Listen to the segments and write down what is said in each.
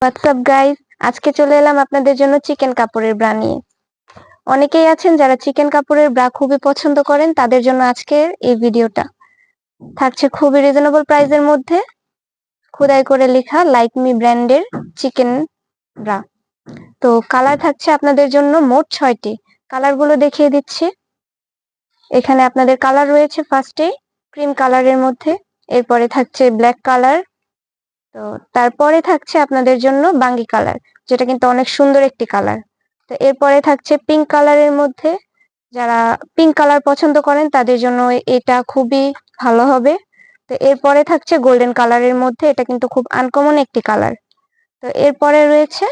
WhatsApp guys, আজকে চলে এলাম আপনাদের জন্য চিকেন কাপড়ের ব্রা নিয়ে। অনেকেই আছেন যারা চিকেন কাপড়ের ব্রা খুবই পছন্দ করেন, তাদের জন্য আজকের এই ভিডিওটা থাকছে খুবই রিজনেবল প্রাইসের মধ্যে খোদাই করে লেখা লাইক মি ব্র্যান্ডের চিকেন ব্রা। তো কালার থাকছে আপনাদের জন্য মোট 6টি। কালারগুলো দেখিয়ে দিচ্ছি। এখানে আপনাদের কালার রয়েছে ফার্স্টে ক্রিম কালারের মধ্যে, এরপরে থাকছে ব্ল্যাক কালার, তো তারপরে থাকছে আপনাদের জন্য বাঙ্গি কালার, যেটা কিন্তু অনেক সুন্দর একটি কালার। তো এরপরে থাকছে পিঙ্ক কালারের মধ্যে, যারা পিঙ্ক কালার পছন্দ করেন তাদের জন্য এটা খুবই ভালো হবে। তো এরপরে থাকছে গোল্ডেন কালারের মধ্যে, এটা কিন্তু খুব আনকমন একটি কালার। তো এরপরে রয়েছে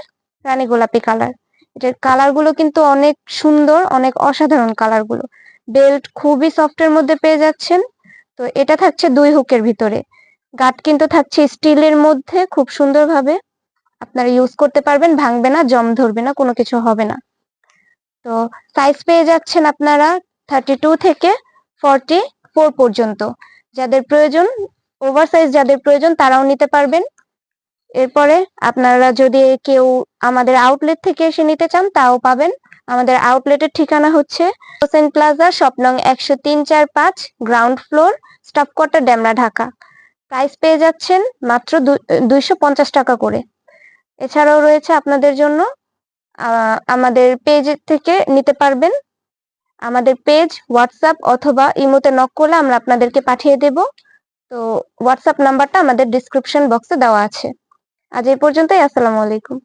রানী গোলাপি কালার। এটার কালারগুলো কিন্তু অনেক সুন্দর, অনেক অসাধারণ কালারগুলো। বেল্ট খুবই সফটের মধ্যে পেয়ে যাচ্ছেন। তো এটা থাকছে 2 হুকের ভিতরে। গাঁট কিন্তু থাকছে স্টিলের মধ্যে, খুব সুন্দরভাবে আপনারা ইউজ করতে পারবেন, ভাঙবে না, জং ধরবে না, কোনো কিছু হবে না। তো সাইজ পেয়ে যাচ্ছেন আপনারা 32 থেকে 44 পর্যন্ত। যাদের প্রয়োজন, ওভার সাইজ যাদের প্রয়োজন তারাও নিতে পারবেন। এরপরে আপনারা যদি কেউ আমাদের আউটলেট থেকে এসে নিতে চান তাও পাবেন। আমাদের আউটলেটের ঠিকানা হচ্ছে হোসেন প্লাজা, শপ নং 103-4-5, ground floor, staff quarter, Demra, Dhaka. Price পেয়ে যাচ্ছেন মাত্র 250 টাকা করে। এছাড়াও রয়েছে আপনাদের জন্য আমাদের পেজ থেকে নিতে পারবেন। আমাদের পেজ, হোয়াটসঅ্যাপ অথবা ইমোতে নক করলে আমরা আপনাদেরকে পাঠিয়ে দেব। তো হোয়াটসঅ্যাপ নাম্বারটা আমাদের ডিসক্রিপশন বক্সে দেওয়া আছে। আজ এই পর্যন্তই। আসসালামু আলাইকুম।